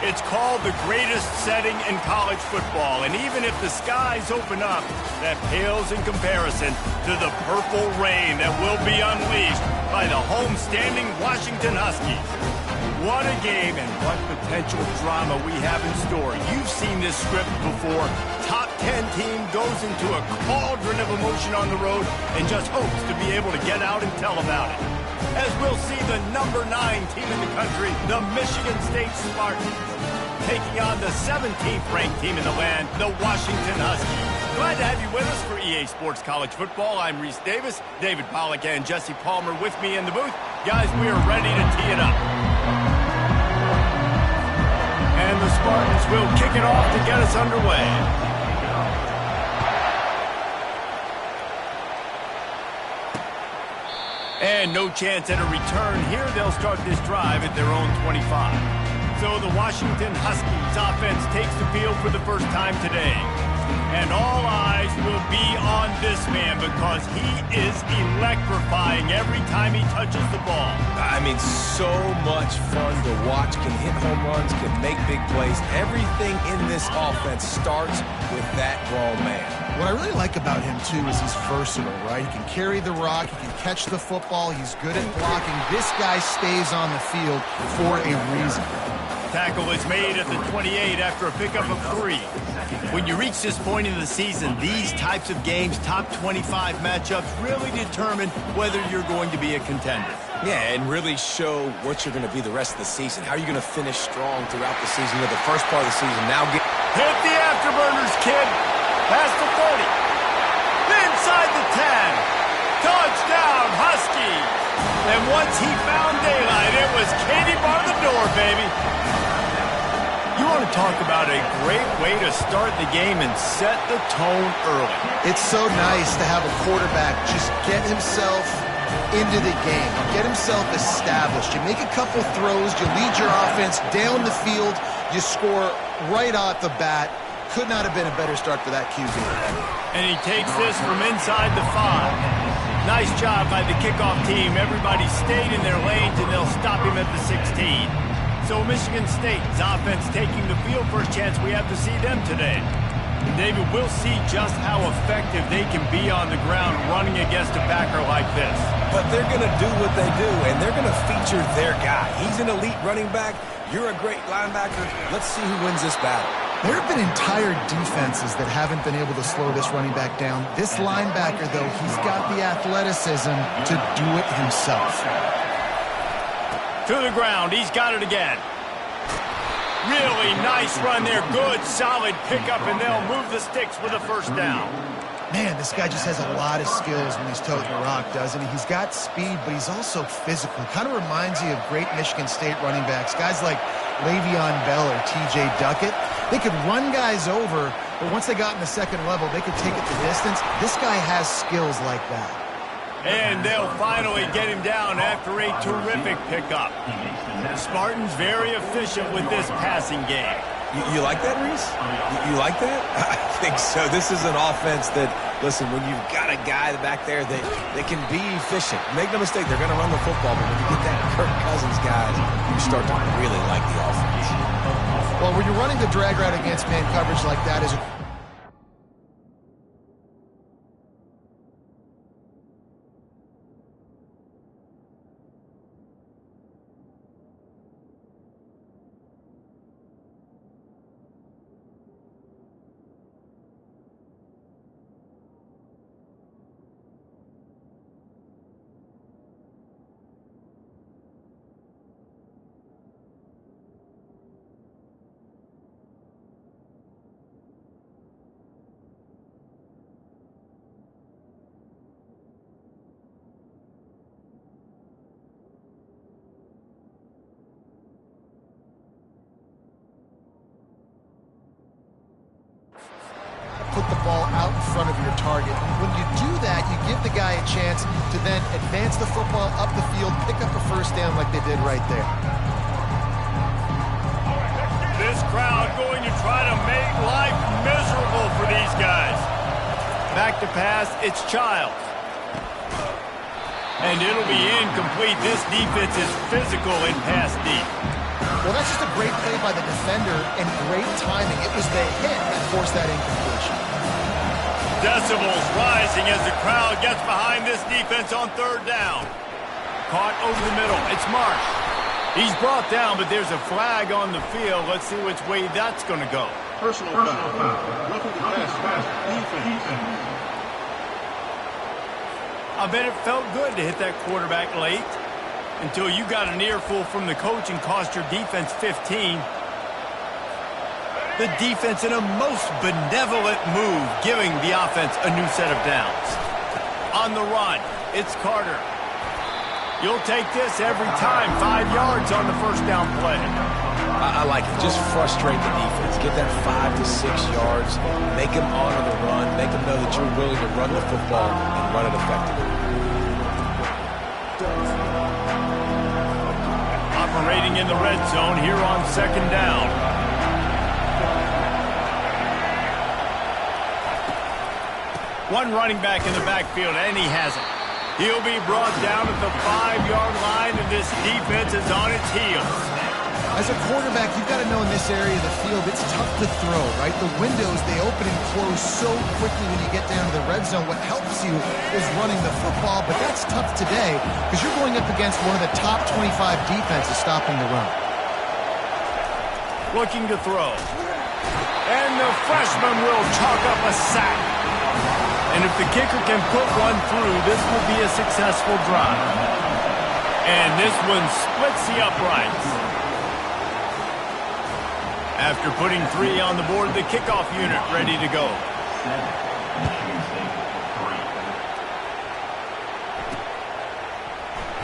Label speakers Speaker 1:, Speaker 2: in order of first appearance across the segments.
Speaker 1: It's called the greatest setting in college football, and even if the skies open up, that pales in comparison to the purple rain that will be unleashed by the homestanding Washington Huskies. What a game and what potential drama we have in store. You've seen this script before. Top 10 team goes into a cauldron of emotion on the road and just hopes to be able to get out and tell about it. As we'll see the number 9 team in the country, the Michigan State Spartans, taking on the 17th ranked team in the land, the Washington Huskies. Glad to have you with us for EA Sports College Football. I'm Reese Davis, David Pollack and Jesse Palmer with me in the booth. Guys, we are ready to tee it up. And the Spartans will kick it off to get us underway. And no chance at a return here. They'll start this drive at their own 25. So the Washington Huskies offense takes the field for the first time today. And all eyes will be on this man because he is electrifying every time he touches the ball.
Speaker 2: I mean, so much fun to watch. Can hit home runs, can make big plays. Everything in this offense starts with that grown man.
Speaker 3: What I really like about him, too, is he's versatile, right? He can carry the rock, he can catch the football, he's good at blocking. This guy stays on the field for a reason.
Speaker 1: Tackle is made at the 28 after a pickup of 3. When you reach this point in the season, these types of games, top 25 matchups, really determine whether you're going to be a contender.
Speaker 2: Yeah, and really show what you're going to be the rest of the season. How are you going to finish strong throughout the season? You know, the first part of the season, now get...
Speaker 1: Hit the afterburners, kid! Past the 40. Inside the 10. Touchdown, Huskies! And once he found daylight, it was Katie bar the door, baby. You want to talk about a great way to start the game and set the tone early.
Speaker 3: It's so nice to have a quarterback just get himself into the game, get himself established. You make a couple throws, you lead your offense down the field, you score right off the bat. Could not have been a better start for that QB.
Speaker 1: And he takes this from inside the 5. Nice job by the kickoff team. Everybody stayed in their lanes, and they'll stop him at the 16. So Michigan State's offense taking the field. First chance we have to see them today. And David, we'll see just how effective they can be on the ground running against a backer like this.
Speaker 2: But they're going to do what they do, and they're going to feature their guy. He's an elite running back. You're a great linebacker. Let's see who wins this battle.
Speaker 3: There have been entire defenses that haven't been able to slow this running back down. This linebacker, though, he's got the athleticism to do it himself.
Speaker 1: To the ground. He's got it again. Really nice run there. Good, solid pickup, and they'll move the sticks for the first down.
Speaker 3: Man, this guy just has a lot of skills when he's toting the rock, doesn't he? He's got speed, but he's also physical. Kind of reminds you of great Michigan State running backs. Guys like Le'Veon Bell or T.J. Duckett. They could run guys over, but once they got in the second level, they could take it the distance. This guy has skills like that.
Speaker 1: And they'll finally get him down after a terrific pickup. Spartans very efficient with this passing game.
Speaker 2: You like that, Reese? You like that? I think so. This is an offense that, listen, when you've got a guy back there that can be efficient, make no mistake, they're going to run the football, but when you get that Kirk Cousins guys, you start to really like the offense.
Speaker 3: Well, when you're running the drag route against man coverage like that is put the ball out in front of your target. When you do that, you give the guy a chance to then advance the football up the field, pick up a first down like they did right there.
Speaker 1: This crowd going to try to make life miserable for these guys. Back to pass, it's Childs. And it'll be incomplete. This defense is physical and pass deep.
Speaker 3: Well, that's just a great play by the defender and great timing. It was the hit that forced that incompletion.
Speaker 1: Decibels rising as the crowd gets behind this defense on third down. Caught over the middle. It's Marsh. He's brought down, but there's a flag on the field. Let's see which way that's going to go.
Speaker 4: Personal foul. Roughing the pass. Defense.
Speaker 1: I bet it felt good to hit that quarterback late until you got an earful from the coach and cost your defense 15. The defense in a most benevolent move, giving the offense a new set of downs. On the run, it's Carter. You'll take this every time. 5 yards on the first down play.
Speaker 2: I like it. Just frustrate the defense. Get that 5 to 6 yards. Make them honor the run. Make them know that you're willing to run the football and run it effectively.
Speaker 1: Operating in the red zone here on second down. One running back in the backfield, and he has it. He'll be brought down at the 5-yard line, and this defense is on its heels.
Speaker 3: As a quarterback, you've got to know in this area of the field, it's tough to throw, right? The windows, they open and close so quickly when you get down to the red zone. What helps you is running the football, but that's tough today because you're going up against one of the top 25 defenses stopping the run.
Speaker 1: Looking to throw. And the freshman will chalk up a sack. And if the kicker can put one through, this will be a successful drive. And this one splits the uprights. After putting 3 on the board, the kickoff unit ready to go.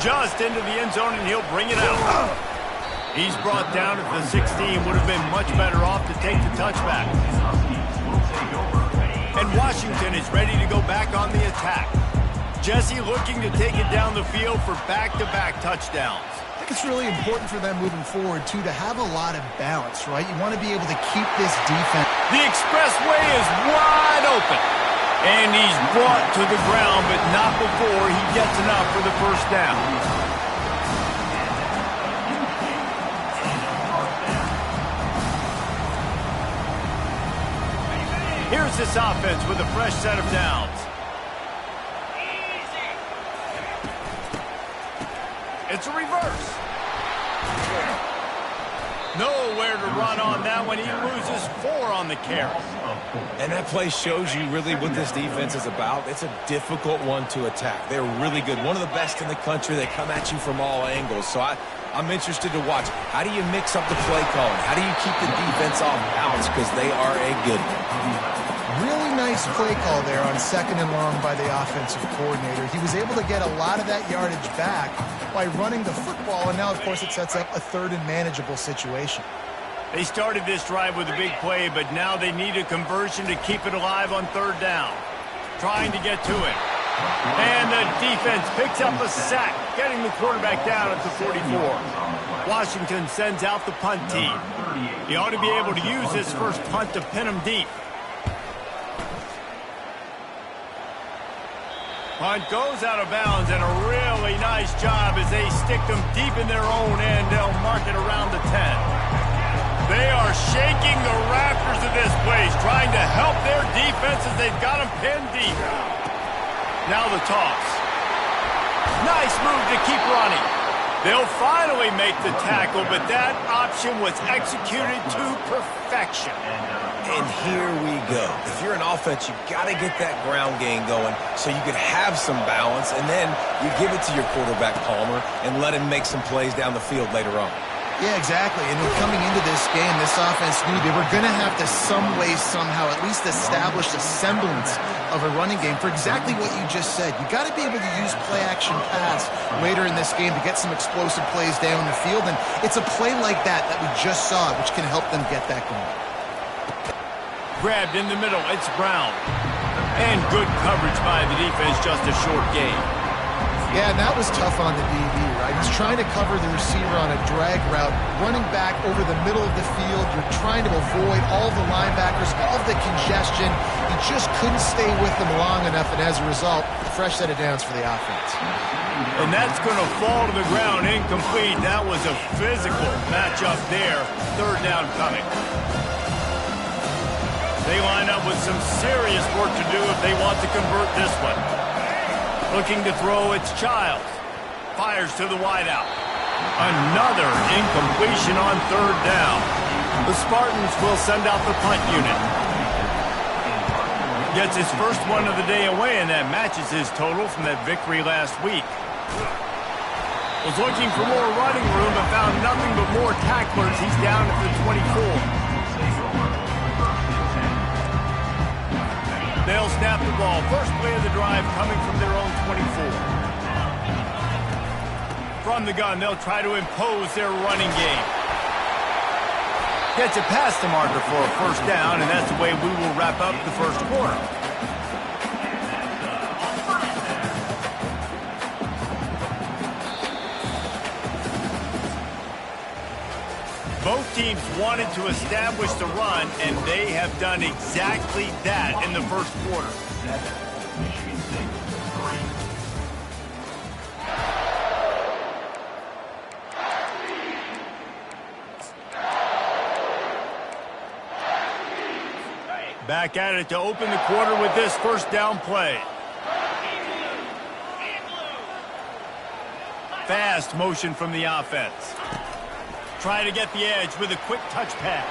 Speaker 1: Just into the end zone, and he'll bring it out. He's brought down at the 16. Would have been much better off to take the touchback. And Washington is ready to go back on the attack. Jesse looking to take it down the field for back-to-back touchdowns.
Speaker 3: I think it's really important for them moving forward, too, to have a lot of balance, right? You want to be able to keep this defense.
Speaker 1: The expressway is wide open. And he's brought to the ground, but not before he gets enough for the first down. Here's this offense with a fresh set of downs. It's a reverse. Nowhere to run on that one. He loses 4 on the carry.
Speaker 2: And that play shows you really what this defense is about. It's a difficult one to attack. They're really good. One of the best in the country. They come at you from all angles. So I'm interested to watch. How do you mix up the play calling? How do you keep the defense off balance? Because they are a good one.
Speaker 3: Really nice play call there on 2nd and long by the offensive coordinator. He was able to get a lot of that yardage back by running the football, and now, of course, it sets up a 3rd and manageable situation.
Speaker 1: They started this drive with a big play, but now they need a conversion to keep it alive on 3rd down. Trying to get to it. And the defense picks up a sack, getting the quarterback down at the 44. Washington sends out the punt team. He ought to be able to use this first punt to pin him deep. Punt goes out of bounds, and a really nice job as they stick them deep in their own end. They'll mark it around the 10. They are shaking the rafters of this place, trying to help their defense as they've got them pinned deep. Now the toss. Nice move to keep running. They'll finally make the tackle, but that option was executed to perfection.
Speaker 2: And here we go. If you're an offense, you've got to get that ground game going so you could have some balance, and then you give it to your quarterback, Palmer, and let him make some plays down the field later on.
Speaker 3: Yeah, exactly. And coming into this game, this offense knew they were going to have to some way, somehow, at least establish a semblance of a running game for exactly what you just said. You got to be able to use play-action pass later in this game to get some explosive plays down the field, and it's a play like that we just saw, which can help them get that going.
Speaker 1: Grabbed in the middle, it's Brown. And good coverage by the defense, just a short gain.
Speaker 3: Yeah, and that was tough on the DB, right? He's trying to cover the receiver on a drag route, running back over the middle of the field. You're trying to avoid all the linebackers, all the congestion. He just couldn't stay with them long enough, and as a result, fresh set of downs for the offense.
Speaker 1: And that's going to fall to the ground incomplete. That was a physical matchup there. Third down coming. They line up with some serious work to do if they want to convert this one. Looking to throw, it's Childs. Fires to the wideout. Another incompletion on third down. The Spartans will send out the punt unit. Gets his first one of the day away, and that matches his total from that victory last week. Was looking for more running room, but found nothing but more tacklers. He's down at the 24. They'll snap the ball. First play of the drive coming from their own 24. From the gun, they'll try to impose their running game. Gets it past the marker for a first down, and that's the way we will wrap up the first quarter. Both teams wanted to establish the run, and they have done exactly that in the first quarter. Back at it to open the quarter with this first down play. Fast motion from the offense. Try to get the edge with a quick touch pass.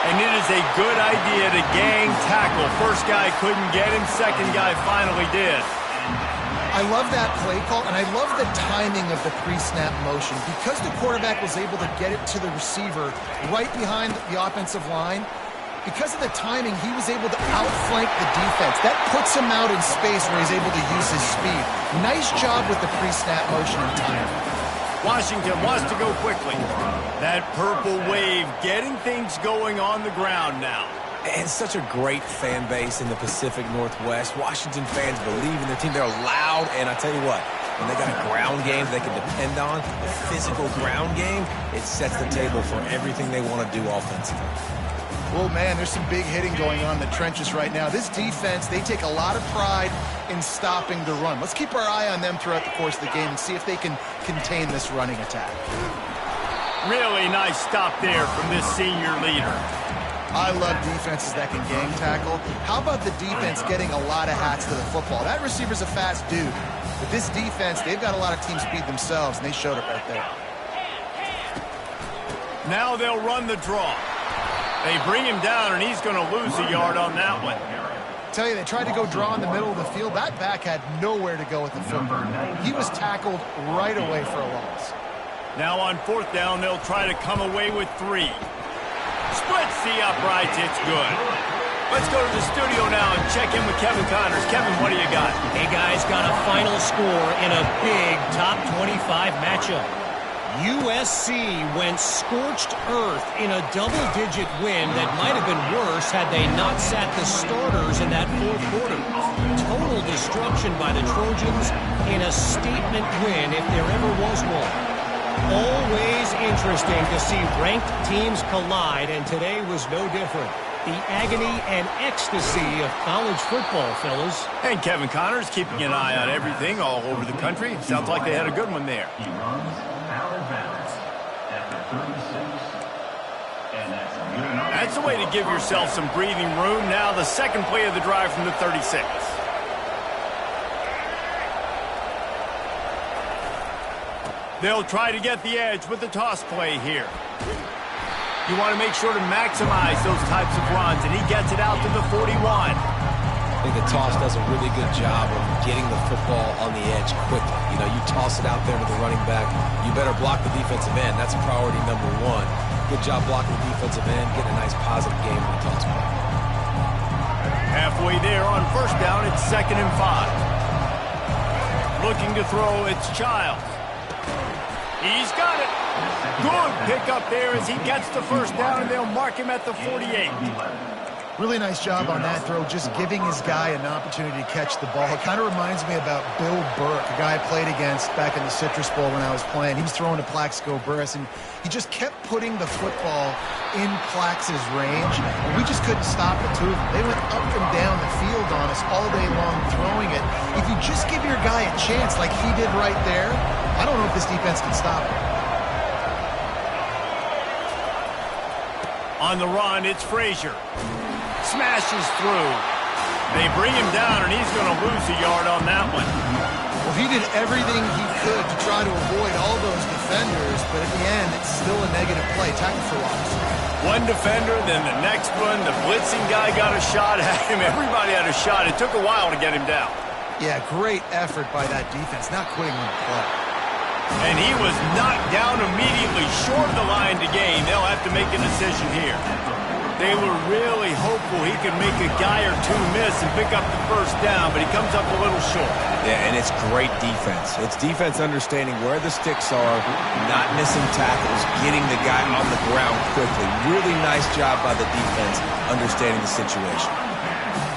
Speaker 1: And it is a good idea to gang tackle. First guy couldn't get him, second guy finally did.
Speaker 3: I love that play call, and I love the timing of the pre-snap motion. Because the quarterback was able to get it to the receiver right behind the offensive line, because of the timing, he was able to outflank the defense. That puts him out in space where he's able to use his speed. Nice job with the pre-snap motion and timing.
Speaker 1: Washington wants to go quickly. That purple wave getting things going on the ground now.
Speaker 2: And such a great fan base in the Pacific Northwest. Washington fans believe in their team. They're loud, and I tell you what, when they got a ground game they can depend on, a physical ground game, it sets the table for everything they want to do offensively.
Speaker 3: Oh, man, there's some big hitting going on in the trenches right now. This defense, they take a lot of pride in stopping the run. Let's keep our eye on them throughout the course of the game and see if they can contain this running attack.
Speaker 1: Really nice stop there from this senior leader.
Speaker 3: I love defenses that can gang tackle. How about the defense getting a lot of hats to the football? That receiver's a fast dude. But this defense, they've got a lot of team speed themselves, and they showed it right there.
Speaker 1: Now they'll run the draw. They bring him down, and he's going to lose a yard on that one.
Speaker 3: Tell you, they tried to go draw in the middle of the field. That back had nowhere to go with the football. He was tackled right away for a loss.
Speaker 1: Now on fourth down, they'll try to come away with 3. Splits the uprights. It's good. Let's go to the studio now and check in with Kevin Connors. Kevin, what do you got?
Speaker 5: Hey, guys, got a final score in a big top 25 matchup. USC went scorched earth in a double-digit win that might have been worse had they not sat the starters in that fourth quarter. Total destruction by the Trojans in a statement win if there ever was one. Always interesting to see ranked teams collide, and today was no different. The agony and ecstasy of college football, fellas.
Speaker 1: And Kevin Connors keeping an eye on everything all over the country. Sounds like they had a good one there. That's the way to give yourself some breathing room. Now the second play of the drive from the 36. They'll try to get the edge with the toss play here. You want to make sure to maximize those types of runs, and he gets it out to the 41.
Speaker 2: I think the toss does a really good job of getting the football on the edge quickly. You know, you toss it out there to the running back, you better block the defensive end. That's priority number 1. Good job blocking the defensive end, getting a nice positive game in the toss play.
Speaker 1: Halfway there on first down, it's 2nd and 5. Looking to throw, it's Childs. He's got it. Good pick up there as he gets the first down, and they'll mark him at the 48.
Speaker 3: Really nice job on that throw, just giving his guy an opportunity to catch the ball. It kind of reminds me about Bill Burke, a guy I played against back in the Citrus Bowl when I was playing. He was throwing to Plaxico Burress, and he just kept putting the football in Plax's range, and we just couldn't stop the two of them. They went up and down the field on us all day long throwing it. If you just give your guy a chance like he did right there, I don't know if this defense can stop him.
Speaker 1: On the run, it's Frazier. Smashes through. They bring him down, and he's going to lose a yard on that one.
Speaker 3: Well, he did everything he could to try to avoid all those defenders, but at the end, it's still a negative play. Tackle for loss.
Speaker 1: One defender, then the next one. The blitzing guy got a shot at him. Everybody had a shot. It took a while to get him down.
Speaker 3: Yeah, great effort by that defense, not quitting on the play.
Speaker 1: And he was knocked down immediately, short of the line to gain. They'll have to make a decision here. They were really hopeful he could make a guy or two miss and pick up the first down, but he comes up a little short.
Speaker 2: Yeah, and it's great defense. It's defense understanding where the sticks are, not missing tackles, getting the guy on the ground quickly. Really nice job by the defense understanding the situation.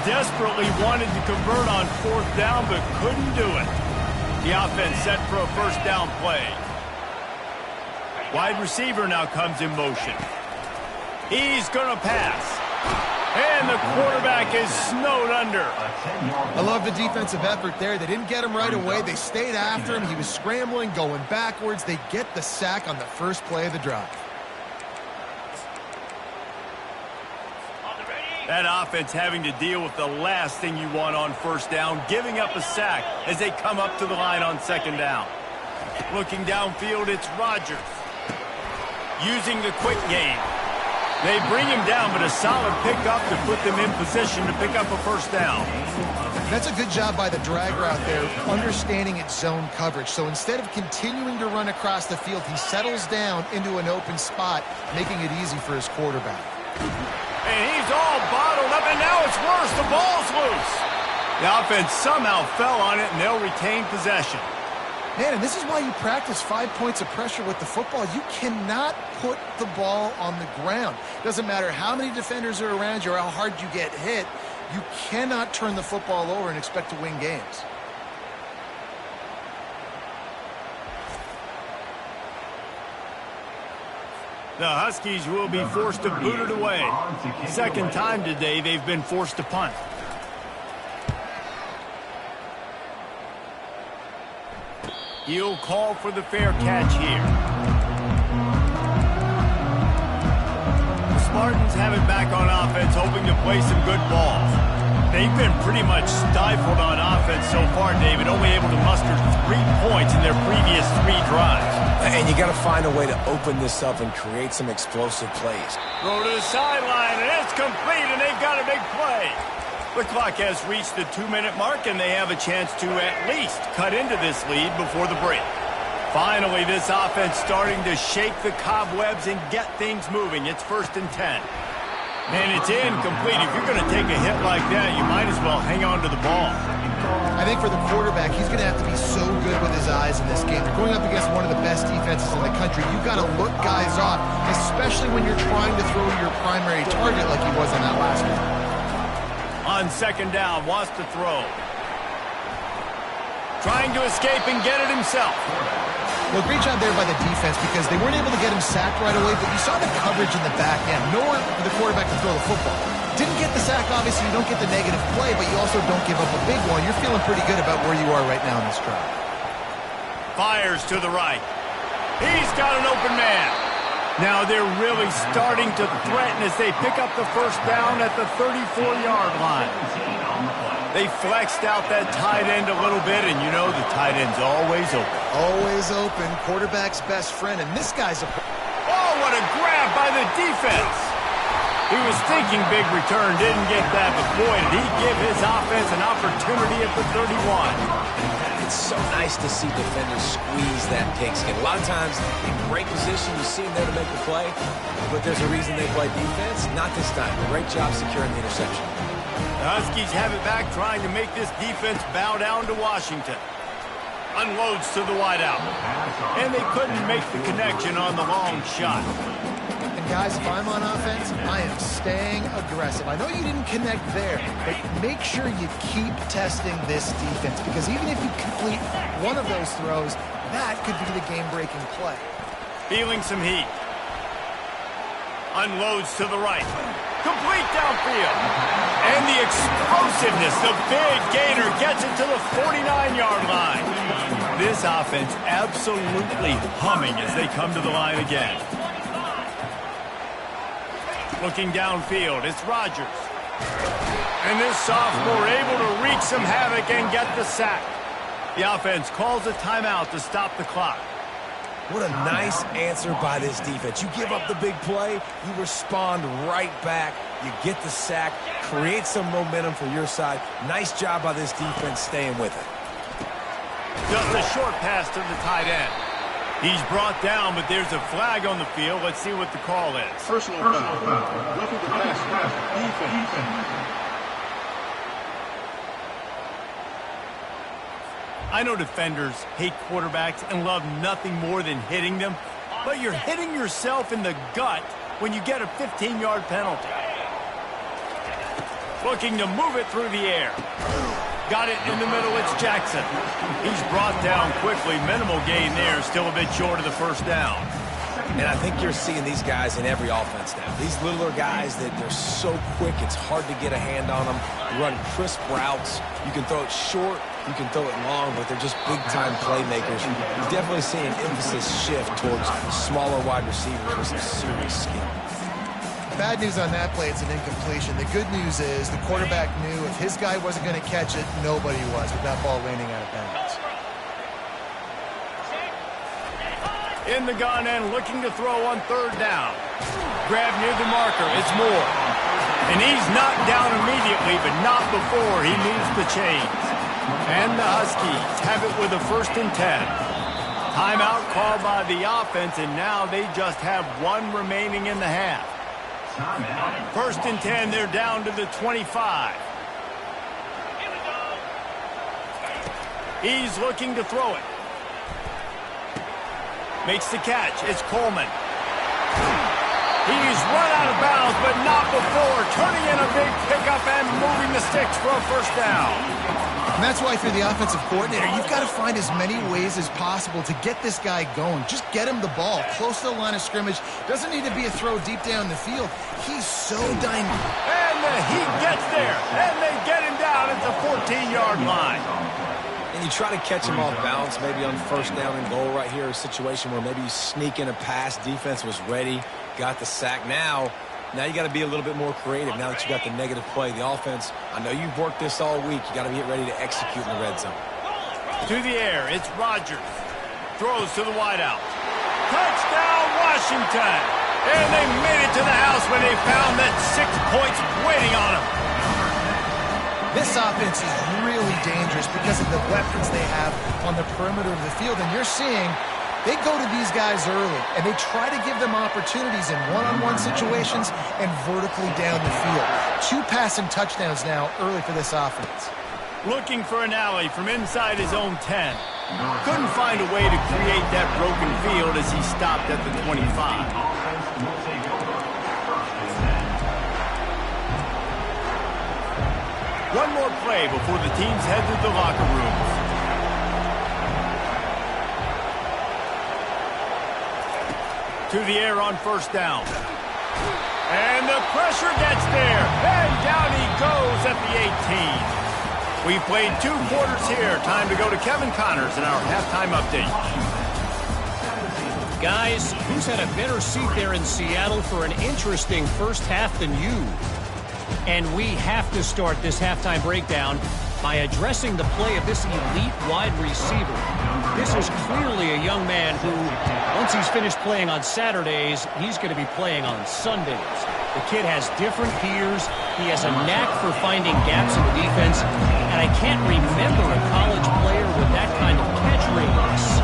Speaker 1: Desperately wanted to convert on fourth down, but couldn't do it. The offense set for a first down play. Wide receiver now comes in motion. He's going to pass. And the quarterback is snowed under.
Speaker 3: I love the defensive effort there. They didn't get him right away. They stayed after him. He was scrambling, going backwards. They get the sack on the first play of the drive.
Speaker 1: That offense having to deal with the last thing you want on first down, giving up a sack as they come up to the line on second down. Looking downfield, it's Rodgers. Using the quick game. They bring him down, but a solid pickup to put them in position to pick up a first down.
Speaker 3: That's a good job by the drag route there, understanding its zone coverage. So instead of continuing to run across the field, he settles down into an open spot, making it easy for his quarterback.
Speaker 1: And he's all bottled up, and now it's worse. The ball's loose. The offense somehow fell on it, and they'll retain possession.
Speaker 3: Man, and this is why you practice 5 points of pressure with the football. You cannot put the ball on the ground. Doesn't matter how many defenders are around you or how hard you get hit. You cannot turn the football over and expect to win games.
Speaker 1: The Huskies will be forced to boot it away. Second time today they've been forced to punt. He'll call for the fair catch here. The Spartans have it back on offense, hoping to play some good balls. They've been pretty much stifled on offense so far, David, only able to muster 3 points in their previous 3 drives.
Speaker 2: And you got to find a way to open this up and create some explosive plays.
Speaker 1: Throw to the sideline, and it's complete, and they've got a big play. The clock has reached the 2-minute mark, and they have a chance to at least cut into this lead before the break. Finally, this offense starting to shake the cobwebs and get things moving. It's 1st and 10. And it's incomplete. If you're going to take a hit like that, you might as well hang on to the ball.
Speaker 3: I think for the quarterback, he's going to have to be so good with his eyes in this game. They're going up against one of the best defenses in the country. You've got to look guys off, especially when you're trying to throw your primary target like he was on that last one.
Speaker 1: On second down, wants to throw. Trying to escape and get it himself.
Speaker 3: Well, great job there by the defense because they weren't able to get him sacked right away, but you saw the coverage in the back end. Nowhere for the quarterback to throw the football. Didn't get the sack, obviously. You don't get the negative play, but you also don't give up a big one. You're feeling pretty good about where you are right now in this drive.
Speaker 1: Fires to the right. He's got an open man. Now they're really starting to threaten as they pick up the first down at the 34-yard line. They flexed out that tight end a little bit, and you know the tight end's always open.
Speaker 3: Always open. Quarterback's best friend, and this guy's a...
Speaker 1: Oh, what a grab by the defense. He was thinking big return, didn't get that, but boy, did he give his offense an opportunity at the 31.
Speaker 2: It's so nice to see defenders squeeze that pigskin. A lot of times, in great position, you see them there to make the play, but there's a reason they play defense. Not this time. Great job securing the interception.
Speaker 1: The Huskies have it back, trying to make this defense bow down to Washington. Unloads to the wideout. And they couldn't make the connection on the long shot.
Speaker 3: And guys, if I'm on offense, I am staying aggressive. I know you didn't connect there, but make sure you keep testing this defense, because even if you complete one of those throws, that could be the game-breaking play.
Speaker 1: Feeling some heat. Unloads to the right. Complete downfield. And the explosiveness, the big gainer gets it to the 49-yard line. This offense absolutely humming as they come to the line again. Looking downfield, it's Rodgers. And this sophomore able to wreak some havoc and get the sack. The offense calls a timeout to stop the clock.
Speaker 2: What a nice answer by this defense. You give up the big play, you respond right back, you get the sack, create some momentum for your side. Nice job by this defense staying with it.
Speaker 1: Just a short pass to the tight end. He's brought down, but there's a flag on the field. Let's see what the call is.
Speaker 4: Personal foul. Roughing the pass. Defense.
Speaker 1: I know defenders hate quarterbacks and love nothing more than hitting them, but you're hitting yourself in the gut when you get a 15-yard penalty. Looking to move it through the air. Got it in the middle, it's Jackson. He's brought down quickly, minimal gain there, still a bit short of the first down.
Speaker 2: And I think you're seeing these guys in every offense now. These littler guys, that they're so quick, it's hard to get a hand on them. You run crisp routes. You can throw it short, you can throw it long, but they're just big-time playmakers. You're definitely seeing an emphasis shift towards smaller wide receivers with some serious skill.
Speaker 3: Bad news on that play, it's an incompletion. The good news is the quarterback knew if his guy wasn't going to catch it, nobody was with that ball landing out of bounds.
Speaker 1: In the gun and looking to throw on third down. Grab near the marker, it's Moore. And he's knocked down immediately, but not before he moves the chains. And the Huskies have it with a 1st and 10. Timeout called by the offense, and now they just have one remaining in the half. 1st and 10, they're down to the 25. He's looking to throw it. Makes the catch. It's Coleman. He's run out of bounds, but not before turning in a big pickup and moving the sticks for a 1st down.
Speaker 3: And that's why, for the offensive coordinator, you've got to find as many ways as possible to get this guy going. Just get him the ball close to the line of scrimmage. Doesn't need to be a throw deep down the field. He's so dynamic.
Speaker 1: And he gets there, and they get him down at the 14-yard line.
Speaker 2: And you try to catch him off balance, maybe on 1st down and goal right here, a situation where maybe you sneak in a pass, defense was ready, got the sack. Now you got to be a little bit more creative now that you got the negative play. The offense, I know you've worked this all week. You got to get ready to execute in the red zone.
Speaker 1: To the air, it's Rodgers. Throws to the wideout. Touchdown, Washington! And they made it to the house when they found that 6 points waiting on them.
Speaker 3: This offense is really dangerous because of the weapons they have on the perimeter of the field. And you're seeing they go to these guys early, and they try to give them opportunities in one-on-one situations and vertically down the field. 2 passing touchdowns now early for this offense.
Speaker 1: Looking for an alley from inside his own 10. Couldn't find a way to create that broken field as he stopped at the 25. One more play before the teams head to the locker rooms. To the air on 1st down. And the pressure gets there. And down he goes at the 18. We played 2 quarters here. Time to go to Kevin Connors in our halftime update.
Speaker 5: Guys, who's had a better seat there in Seattle for an interesting 1st half than you? And we have to start this halftime breakdown by addressing the play of this elite wide receiver. This is clearly a young man who, once he's finished playing on Saturdays, he's going to be playing on Sundays. The kid has different gears. He has a knack for finding gaps in the defense. And I can't remember a college player with that kind of catch radius.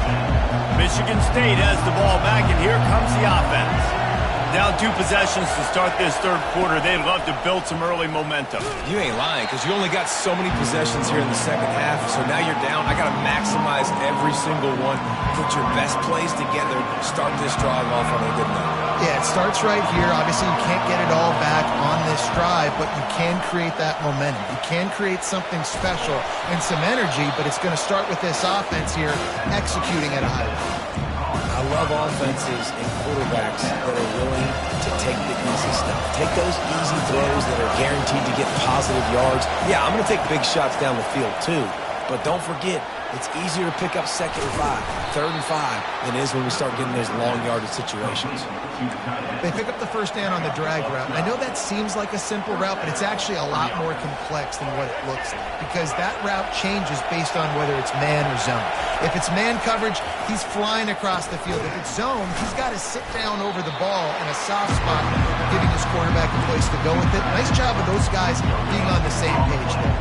Speaker 1: Michigan State has the ball back, and here comes the offense. Down 2 possessions to start this 3rd quarter. They'd love to build some early momentum.
Speaker 2: You ain't lying, because you only got so many possessions here in the 2nd half. So now you're down. I got to maximize every single one. Put your best plays together. Start this drive off on a good note.
Speaker 3: Yeah, it starts right here. Obviously, you can't get it all back on this drive, but you can create that momentum. You can create something special and some energy, but it's going to start with this offense here executing at a high level.
Speaker 2: I love offenses and quarterbacks that are willing to take the easy stuff. Take those easy throws that are guaranteed to get positive yards. Yeah, I'm going to take big shots down the field too, but don't forget, it's easier to pick up 2nd and 5, 3rd and 5 than it is when we start getting those long yardage situations.
Speaker 3: They pick up the first down on the drag route. I know that seems like a simple route, but it's actually a lot more complex than what it looks like because that route changes based on whether it's man or zone. If it's man coverage, he's flying across the field. If it's zone, he's got to sit down over the ball in a soft spot, giving his quarterback a place to go with it. Nice job of those guys being on the same page there.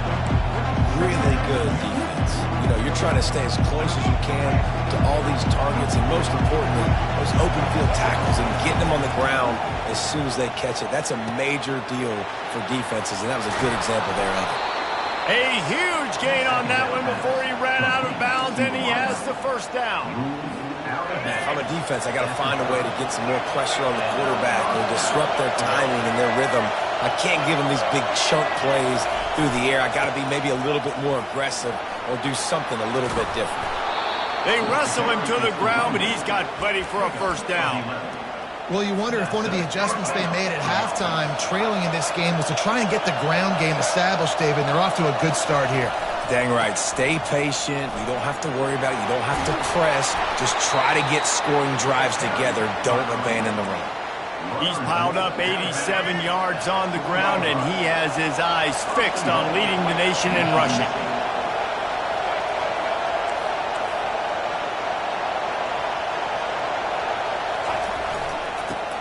Speaker 2: Really good defense. You know, you're trying to stay as close as you can to all these targets and most importantly, those open field tackles and getting them on the ground as soon as they catch it. That's a major deal for defenses, and that was a good example there of it.
Speaker 1: A huge gain on that one before he ran out of bounds, and he has the first down.
Speaker 2: If I'm a defense, I got to find a way to get some more pressure on the quarterback or disrupt their timing and their rhythm. I can't give them these big chunk plays through the air. I got to be maybe a little bit more aggressive or do something a little bit different.
Speaker 1: They wrestle him to the ground, but he's got plenty for a first down.
Speaker 3: Well, you wonder if one of the adjustments they made at halftime, trailing in this game, was to try and get the ground game established, David. They're off to a good start here.
Speaker 2: Dang right. Stay patient. You don't have to worry about it. You don't have to press. Just try to get scoring drives together. Don't abandon the run.
Speaker 1: He's piled up 87 yards on the ground, and he has his eyes fixed on leading the nation in rushing.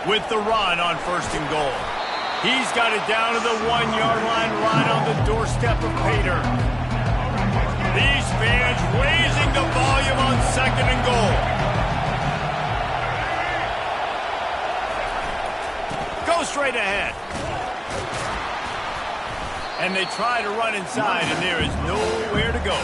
Speaker 1: With the run on 1st and goal. He's got it down to the 1-yard line right on the doorstep of Pater. These fans raising the volume on 2nd and goal. Go straight ahead. And they try to run inside, and there is nowhere to go.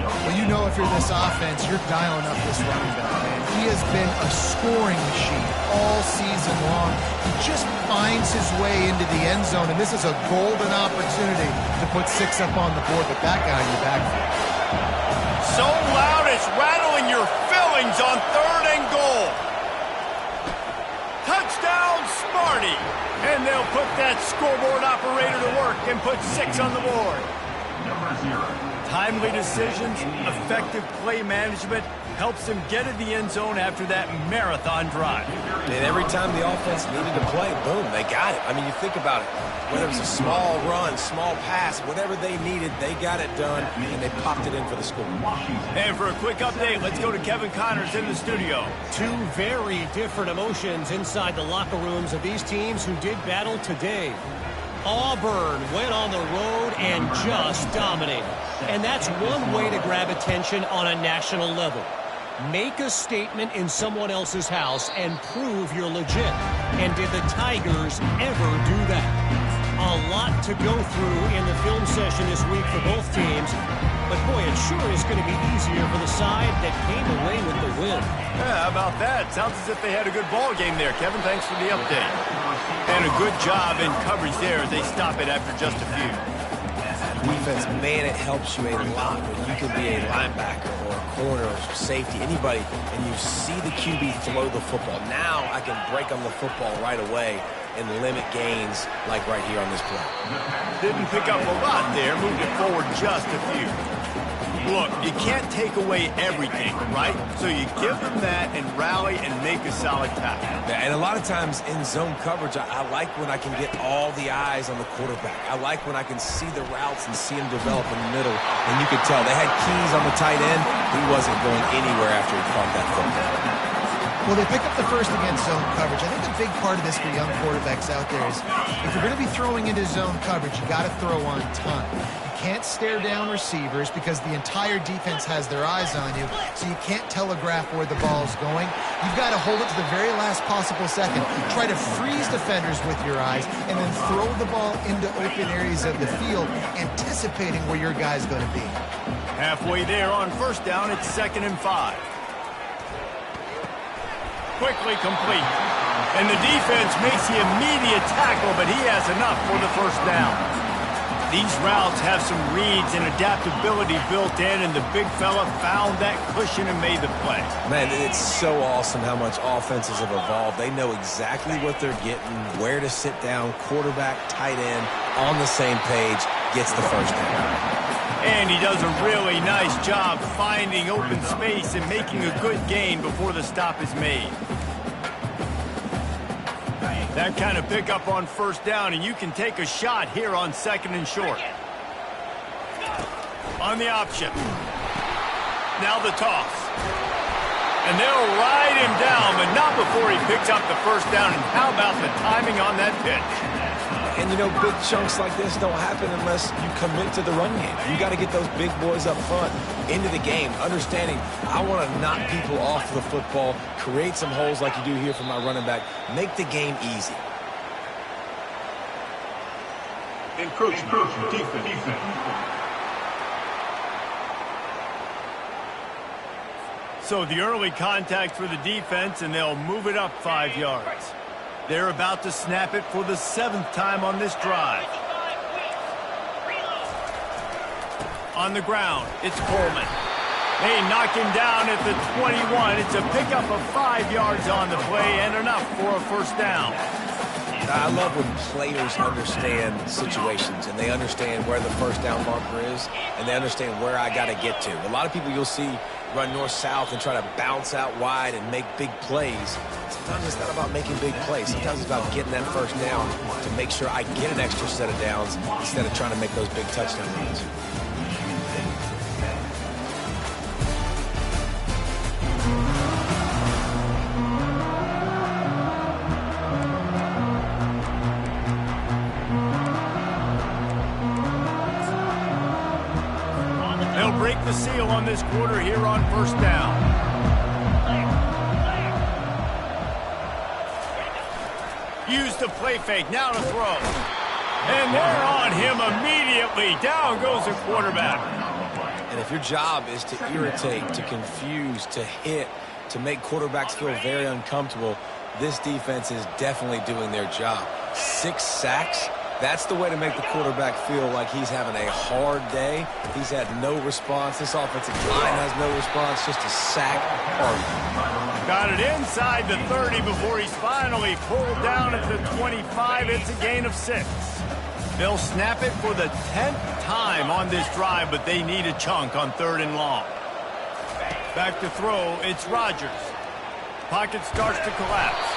Speaker 3: Well, you know if you're this offense, you're dialing up this running back, man. He has been a scoring machine all season long. He just finds his way into the end zone, and this is a golden opportunity to put 6 up on the board with that guy in your backfield.
Speaker 1: So loud it's rattling your fillings on 3rd and goal. Touchdown, Sparty. And they'll put that scoreboard operator to work and put 6 on the board. Timely decisions, effective play management helps them get in the end zone after that marathon drive.
Speaker 2: And every time the offense needed to play, boom, they got it. I mean, you think about it. Whether it's a small run, small pass, whatever they needed, they got it done, and they popped it in for the score.
Speaker 1: And for a quick update, let's go to Kevin Connors in the studio.
Speaker 5: Two very different emotions inside the locker rooms of these teams who did battle today. Auburn went on the road and just dominated. And that's one way to grab attention on a national level. Make a statement in someone else's house and prove you're legit. And did the Tigers ever do that? A lot to go through in the film session this week for both teams. But boy, it sure is going to be easier for the side that came away with the win.
Speaker 1: Yeah, how about that? Sounds as if they had a good ball game there. Kevin, thanks for the update. And a good job in coverage there as they stop it after just a few.
Speaker 2: Defense, man, it helps you a lot when you can be a linebacker or a corner or safety, anybody, and you see the QB throw the football. Now I can break on the football right away and limit gains like right here on this play.
Speaker 1: Didn't pick up a lot there, moved it forward just a few. Look, you can't take away everything, right? So you give them that and rally and make a solid tackle.
Speaker 2: Yeah, and a lot of times in zone coverage, I like when I can get all the eyes on the quarterback. I like when I can see the routes and see him develop in the middle. And you could tell they had keys on the tight end. He wasn't going anywhere after he caught that football.
Speaker 3: Well, they pick up the first against zone coverage. I think a big part of this for young quarterbacks out there is if you're going to be throwing into zone coverage, you got to throw on time. You can't stare down receivers because the entire defense has their eyes on you, so you can't telegraph where the ball's going. You've got to hold it to the very last possible second. Try to freeze defenders with your eyes and then throw the ball into open areas of the field, anticipating where your guy's going to be.
Speaker 1: Halfway there on first down, it's 2nd and 5. Quickly complete. And the defense makes the immediate tackle, but he has enough for the first down. These routes have some reads and adaptability built in, and the big fella found that cushion and made the play.
Speaker 2: Man, it's so awesome how much offenses have evolved. They know exactly what they're getting, where to sit down, quarterback, tight end, on the same page, gets the first down.
Speaker 1: And he does a really nice job finding open space and making a good gain before the stop is made. That kind of pickup on first down, and you can take a shot here on second and short. On the option. Now the toss. And they'll ride him down, but not before he picks up the first down. And how about the timing on that pitch?
Speaker 2: And, you know, big chunks like this don't happen unless you commit to the run game. You got to get those big boys up front into the game, understanding I want to knock people off the football, create some holes like you do here for my running back, make the game easy.
Speaker 4: Encroachment. Defense.
Speaker 1: So the early contact for the defense, and they'll move it up 5 yards. They're about to snap it for the 7th time on this drive. On the ground, it's Coleman. They knock him down at the 21. It's a pickup of 5 yards on the play and enough for a first down.
Speaker 2: I love when players understand situations and they understand where the first down marker is and they understand where I got to get to. A lot of people you'll see run north-south and try to bounce out wide and make big plays. Sometimes it's not about making big plays. Sometimes it's about getting that first down to make sure I get an extra set of downs instead of trying to make those big touchdown runs.
Speaker 1: They'll break the seal on this quarter here on first down. Use the play fake, now to throw. And they're on him immediately. Down goes the quarterback.
Speaker 2: And if your job is to irritate, to confuse, to hit, to make quarterbacks feel very uncomfortable, this defense is definitely doing their job. 6 sacks. That's the way to make the quarterback feel like he's having a hard day. He's had no response. This offensive line has no response, just a sack party.
Speaker 1: Got it inside the 30 before he's finally pulled down at the 25. It's a gain of 6. They'll snap it for the 10th time on this drive, but they need a chunk on 3rd and long. Back to throw, it's Rodgers. Pocket starts to collapse.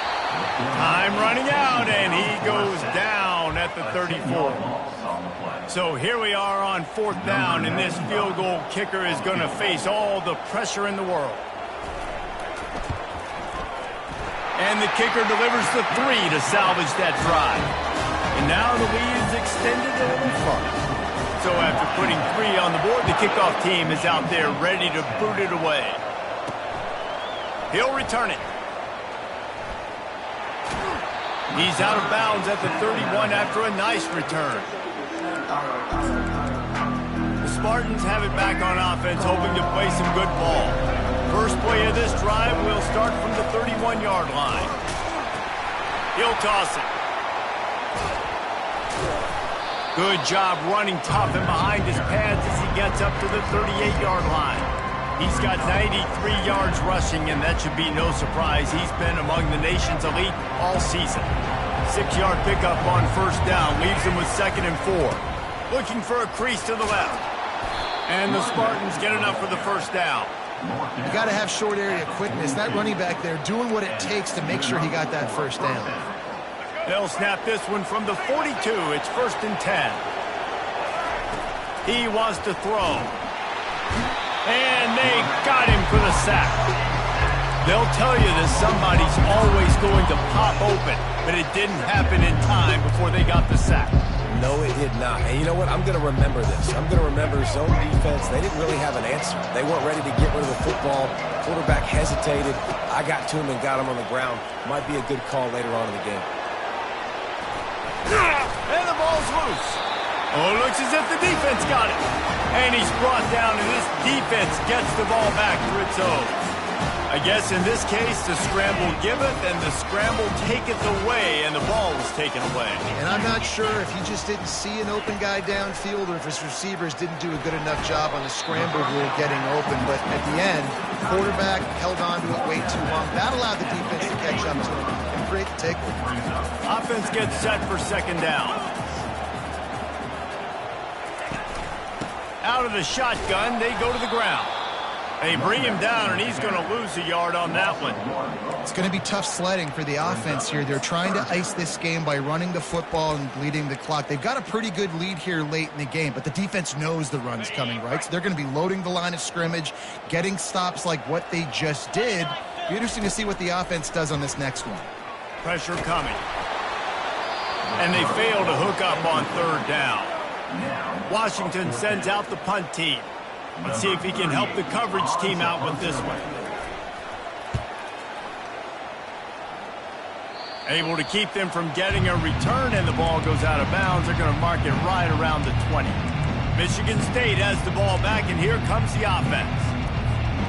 Speaker 1: Time running out, and he goes down at the 34. So here we are on 4th down, and this field goal kicker is going to face all the pressure in the world. And the kicker delivers the 3 to salvage that drive. And now the lead is extended a little further. So after putting 3 on the board, the kickoff team is out there ready to boot it away. He'll return it. He's out of bounds at the 31 after a nice return. The Spartans have it back on offense, hoping to play some good ball. First play of this drive will start from the 31-yard line. He'll toss it. Good job running tough and behind his pads as he gets up to the 38-yard line. He's got 93 yards rushing, and that should be no surprise. He's been among the nation's elite all season. 6-yard pickup on first down leaves him with 2nd and 4. Looking for a crease to the left. And the Spartans get enough for the first down.
Speaker 3: You got to have short area quickness. That running back there doing what it takes to make sure he got that first down.
Speaker 1: They'll snap this one from the 42. It's 1st and 10. He wants to throw. And they got him for the sack. They'll tell you that somebody's always going to pop open, but it didn't happen in time before they got the sack.
Speaker 2: No, it did not. And you know what? I'm going to remember this. I'm going to remember zone defense. They didn't really have an answer. They weren't ready to get rid of the football. Quarterback hesitated. I got to him and got him on the ground. Might be a good call later on in the game.
Speaker 1: And the ball's loose. Oh, it looks as if the defense got it. And he's brought down, and this defense gets the ball back to its own. I guess in this case, the scramble giveth and the scramble taketh away, and the ball was taken away.
Speaker 3: And I'm not sure if he just didn't see an open guy downfield or if his receivers didn't do a good enough job on the scramble rule getting open. But at the end, quarterback held on to it way too long. That allowed the defense to catch up to him and create the takeaway.
Speaker 1: Offense gets set for second down. Out of the shotgun, they go to the ground. They bring him down, and he's going to lose a yard on that one.
Speaker 3: It's going to be tough sledding for the offense here. They're trying to ice this game by running the football and bleeding the clock. They've got a pretty good lead here late in the game, but the defense knows the run's coming, right? So they're going to be loading the line of scrimmage, getting stops like what they just did. Be interesting to see what the offense does on this next one.
Speaker 1: Pressure coming. And they fail to hook up on third down. Washington sends out the punt team. Let's see if he can help the coverage team out with this one. Able to keep them from getting a return, and the ball goes out of bounds. They're going to mark it right around the 20. Michigan State has the ball back, and here comes the offense.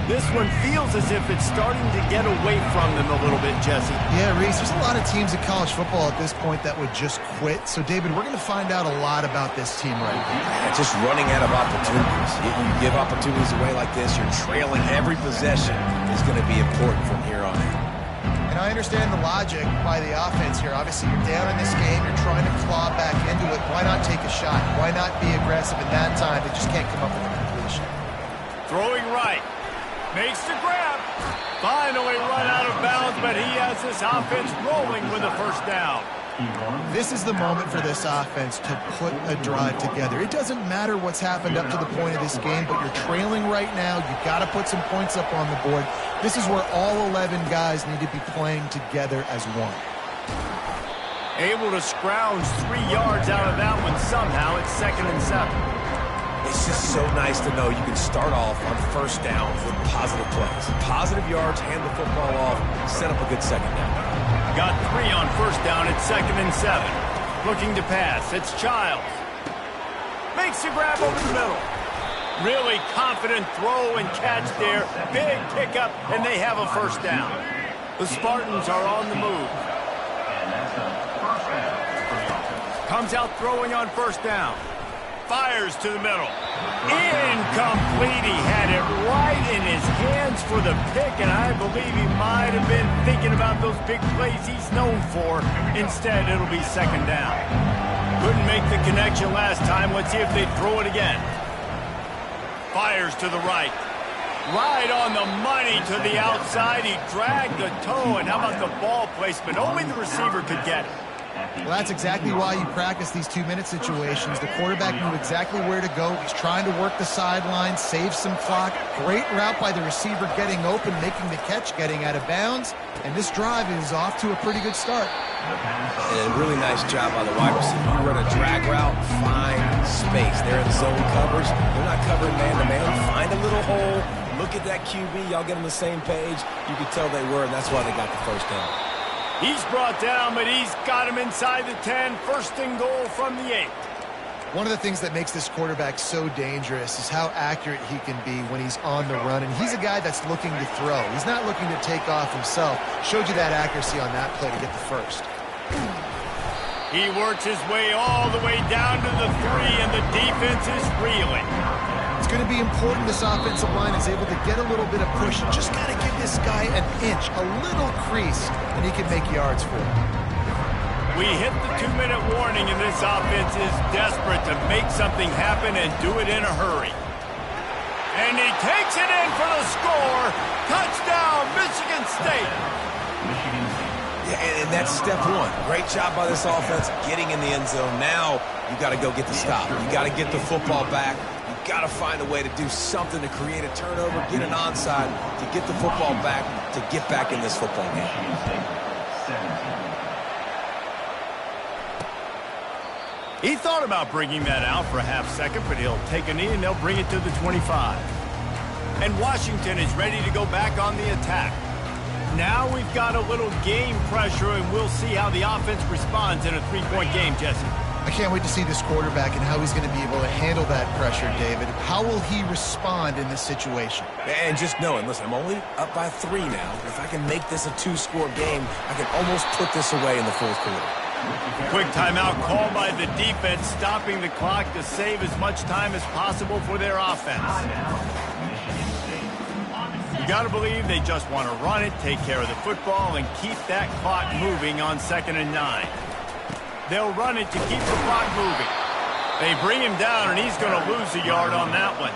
Speaker 1: This one feels as if it's starting to get away from them a little bit, Jesse.
Speaker 3: Yeah, Reese, there's a lot of teams in college football at this point that would just quit. So, David, we're going to find out a lot about this team right now.
Speaker 2: Yeah, just running out of opportunities. You give opportunities away like this, you're trailing every possession is going to be important from here on out.
Speaker 3: And I understand the logic by the offense here. Obviously, you're down in this game. You're trying to claw back into it. Why not take a shot? Why not be aggressive in that time? They just can't come up with a completion.
Speaker 1: Throwing right. Makes the grab. Finally run out of bounds, but he has this offense rolling with a first down.
Speaker 3: This is the moment for this offense to put a drive together. It doesn't matter what's happened up to the point of this game, but you're trailing right now. You've got to put some points up on the board. This is where all 11 guys need to be playing together as one.
Speaker 1: Able to scrounge 3 yards out of that one somehow. It's 2nd and 7.
Speaker 2: It's just so nice to know you can start off on first down with positive plays. Positive yards, hand the football off, set up a good second down.
Speaker 1: Got 3 on first down. It's 2nd and 7. Looking to pass. It's Childs. Makes the grab over the middle. Really confident throw and catch there. Big pickup, and they have a first down. The Spartans are on the move. Comes out throwing on first down. Fires to the middle. Incomplete. He had it right in his hands for the pick, and I believe he might have been thinking about those big plays he's known for. Instead, it'll be 2nd down. Couldn't make the connection last time. Let's see if they throw it again. Fires to the right. Right on the money to the outside. He dragged the toe, and how about the ball placement? Only the receiver could get it.
Speaker 3: Well, that's exactly why you practice these 2-minute situations. The quarterback knew exactly where to go. He's trying to work the sideline, save some clock. Great route by the receiver getting open, making the catch, getting out of bounds. And this drive is off to a pretty good start.
Speaker 2: And a really nice job by the wide receiver. You run a drag route, find space. They're in zone coverage. They're not covering man-to-man. Find a little hole. Look at that QB. Y'all get on the same page. You could tell they were, and that's why they got the first down.
Speaker 1: He's brought down, but he's got him inside the 10. 1st and goal from the 8.
Speaker 3: One of the things that makes this quarterback so dangerous is how accurate he can be when he's on the run. And he's a guy that's looking to throw. He's not looking to take off himself. Showed you that accuracy on that play to get the first.
Speaker 1: He works his way all the way down to the 3, and the defense is reeling.
Speaker 3: It's going to be important this offensive line is able to get a little bit of push. Just got to give this guy an inch, a little crease, and he can make yards for it.
Speaker 1: We hit the 2-minute warning, and this offense is desperate to make something happen and do it in a hurry. And he takes it in for the score. Touchdown, Michigan State.
Speaker 2: Yeah, and that's step one. Great job by this offense getting in the end zone. Now you got to go get the stop. You got to get the football back. You got to find a way to do something to create a turnover, get an onside, to get the football back, to get back in this football game.
Speaker 1: He thought about bringing that out for a half second, but he'll take a knee and they'll bring it to the 25. And Washington is ready to go back on the attack. Now we've got a little game pressure, and we'll see how the offense responds in a 3-point game, Jesse.
Speaker 3: I can't wait to see this quarterback and how he's going to be able to handle that pressure, David. How will he respond in this situation?
Speaker 2: And just knowing, listen, I'm only up by 3 now. If I can make this a 2-score game, I can almost put this away in the 4th quarter.
Speaker 1: Quick timeout called by the defense, stopping the clock to save as much time as possible for their offense. You got to believe they just want to run it, take care of the football, and keep that clock moving on 2nd and 9. They'll run it to keep the clock moving. They bring him down, and he's going to lose a yard on that one.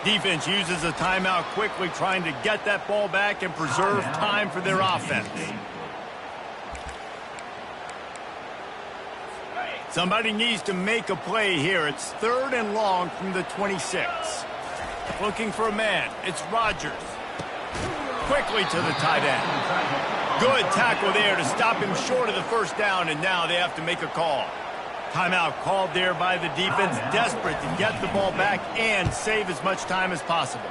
Speaker 1: Defense uses a timeout quickly, trying to get that ball back and preserve time for their offense. Somebody needs to make a play here. It's 3rd and long from the 26. Looking for a man. It's Rodgers. Quickly to the tight end. Good tackle there to stop him short of the 1st down, and now they have to make a call. Timeout called there by the defense, desperate to get the ball back and save as much time as possible.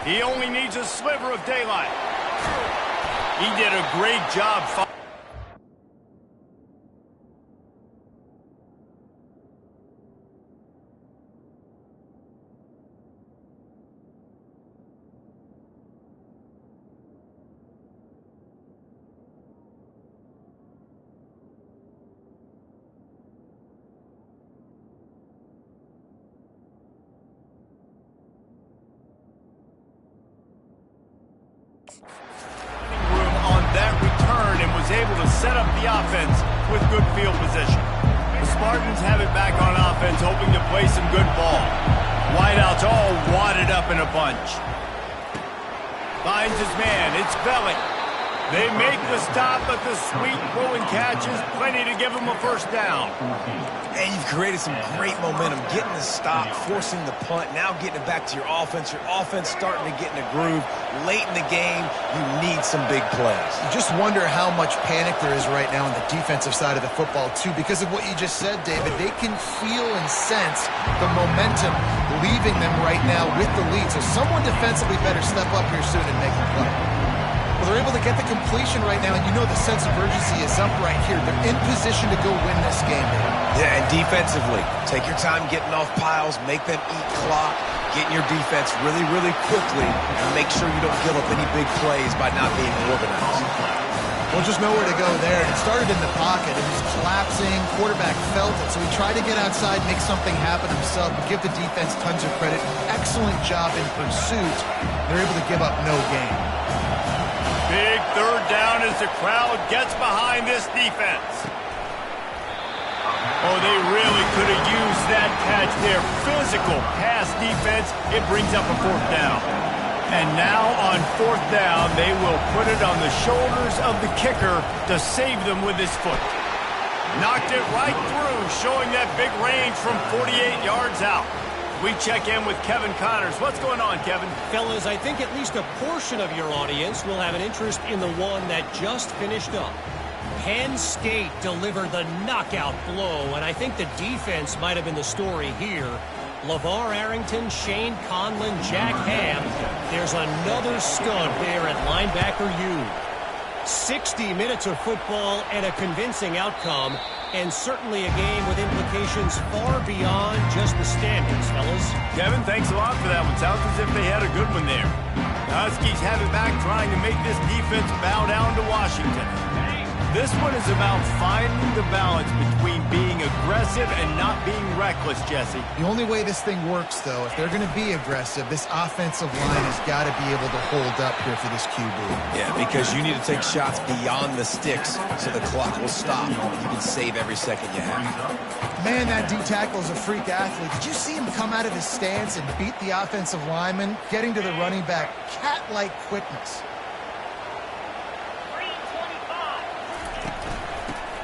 Speaker 1: He only needs a sliver of daylight. He did a great job. Able to set up the offense with good field position. The Spartans have it back on offense, hoping to play some good ball. Wideouts all wadded up in a bunch. Finds his man. It's Belling. They make the stop, but the sweet rolling catch is plenty to give him a 1st down.
Speaker 2: And you've created some great momentum, getting the stop, forcing the punt, now getting it back to your offense. Your offense starting to get in a groove. Late in the game, you need some big plays.
Speaker 3: You just wonder how much panic there is right now on the defensive side of the football, too, because of what you just said, David. They can feel and sense the momentum leaving them right now with the lead. So someone defensively better step up here soon and make a play. Well, they're able to get the completion right now, and you know the sense of urgency is up right here. They're in position to go win this game, David.
Speaker 2: Yeah, and defensively, take your time getting off piles, make them eat clock, get in your defense really, really quickly, and make sure you don't give up any big plays by not being organized.
Speaker 3: Well, just nowhere to go there. It started in the pocket. It was collapsing. Quarterback felt it, so he tried to get outside, make something happen himself, but give the defense tons of credit. Excellent job in pursuit. They're able to give up no gain.
Speaker 1: Big 3rd down as the crowd gets behind this defense. Oh, they really could have used that catch there. Physical pass defense. It brings up a 4th down. And now on 4th down, they will put it on the shoulders of the kicker to save them with his foot. Knocked it right through, showing that big range from 48 yards out. We check in with Kevin Connors. What's going on, Kevin?
Speaker 5: Fellas, I think at least a portion of your audience will have an interest in the one that just finished up. Penn State delivered the knockout blow, and I think the defense might have been the story here. LeVar Arrington, Shane Conlon, Jack Ham. There's another stud there at linebacker U. 60 minutes of football and a convincing outcome, and certainly a game with implications far beyond just the standards, fellas.
Speaker 1: Kevin, thanks a lot for that one. Sounds as if they had a good one there. The Huskies have it back, trying to make this defense bow down to Washington. This one is about finding the balance between being aggressive and not being reckless, Jesse.
Speaker 3: The only way this thing works, though, if they're going to be aggressive, this offensive line has got to be able to hold up here for this QB.
Speaker 2: Yeah, because you need to take shots beyond the sticks so the clock will stop. You can save every second you have.
Speaker 3: Man, that D-tackle is a freak athlete. Did you see him come out of his stance and beat the offensive lineman, getting to the running back? Cat-like quickness.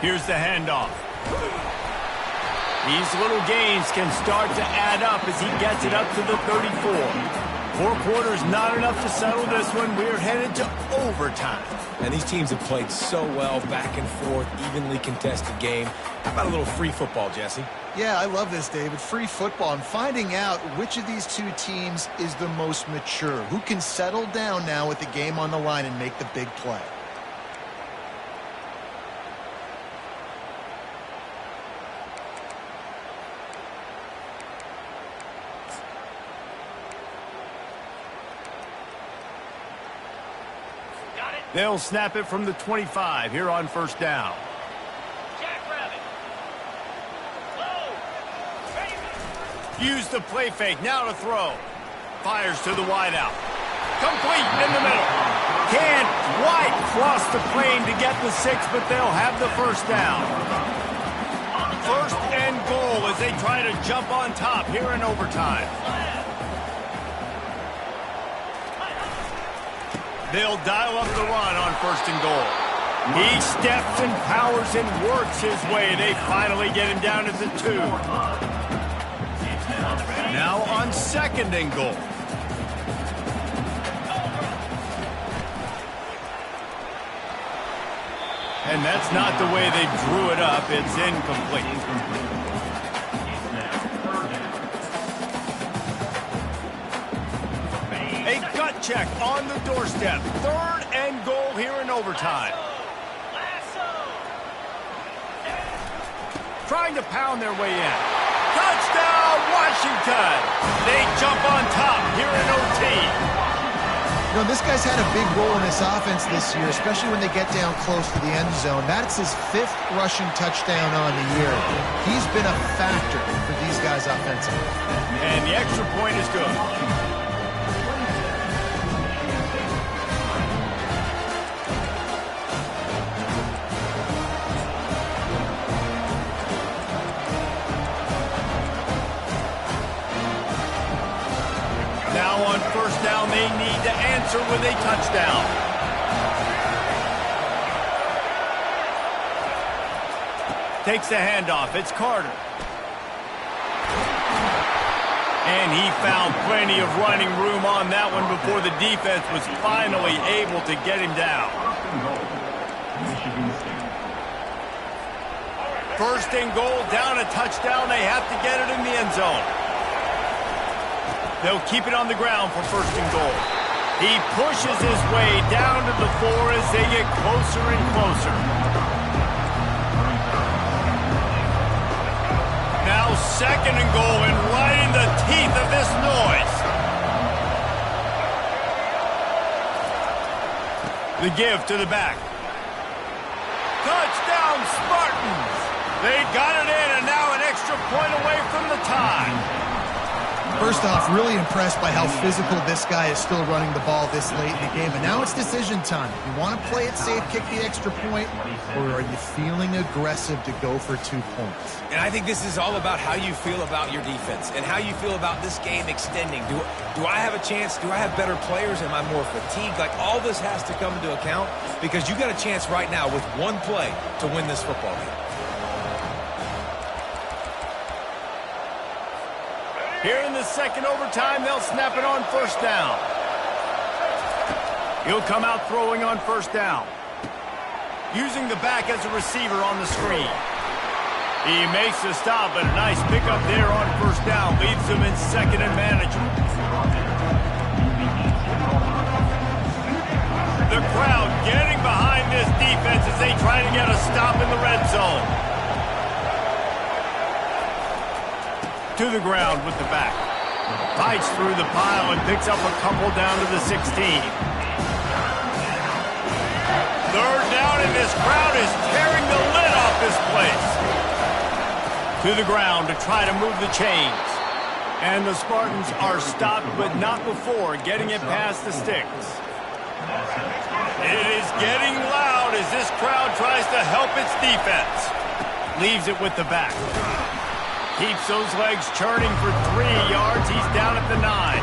Speaker 1: Here's the handoff. These little gains can start to add up as he gets it up to the 34. 4 quarters not enough to settle this one. We're headed to overtime.
Speaker 2: And these teams have played so well, back and forth, evenly contested game. How about a little free football, Jesse?
Speaker 3: Yeah, I love this, David. Free football and finding out which of these two teams is the most mature. Who can settle down now with the game on the line and make the big play.
Speaker 1: They'll snap it from the 25 here on first down. Use the play fake, now to throw. Fires to the wideout. Complete in the middle. Can't quite cross the plane to get the 6, but they'll have the first down. First and goal as they try to jump on top here in overtime. They'll dial up the run on first and goal. He steps and powers and works his way. They finally get him down to the 2. Now on second and goal. And that's not the way they drew it up. It's incomplete. A gut check on the doorstep. Third and goal here in overtime. Trying to pound their way in. Touchdown, Washington! They jump on top here in OT.
Speaker 3: You know, this guy's had a big role in this offense this year, especially when they get down close to the end zone. That's his 5th rushing touchdown on the year. He's been a factor for these guys offensively.
Speaker 1: And the extra point is good. Now on first down, they need to answer with a touchdown. Takes the handoff. It's Carter. And he found plenty of running room on that one before the defense was finally able to get him down. First and goal, down a touchdown. They have to get it in the end zone. They'll keep it on the ground for first and goal. He pushes his way down to the 4 as they get closer and closer. Now second and goal, and right in the teeth of this noise. The give to the back. Touchdown, Spartans! They got it in, and now an extra point away from the tie.
Speaker 3: First off, really impressed by how physical this guy is still running the ball this late in the game. And now it's decision time. You want to play it safe, kick the extra point, or are you feeling aggressive to go for 2 points?
Speaker 2: And I think this is all about how you feel about your defense and how you feel about this game extending. Do I have a chance? Do I have better players? Am I more fatigued? Like, all this has to come into account because you got a chance right now with one play to win this football game.
Speaker 1: Here in the second overtime, they'll snap it on first down. He'll come out throwing on first down. Using the back as a receiver on the screen. He makes the stop, but a nice pickup there on first down. Leaves him in second and manageable. The crowd getting behind this defense as they try to get a stop in the red zone. To the ground with the back. Fights through the pile and picks up a couple down to the 16. Third down, and this crowd is tearing the lid off this place. To the ground to try to move the chains. And the Spartans are stopped, but not before getting it past the sticks. It is getting loud as this crowd tries to help its defense. Leaves it with the back. Keeps those legs churning for 3 yards. He's down at the 9.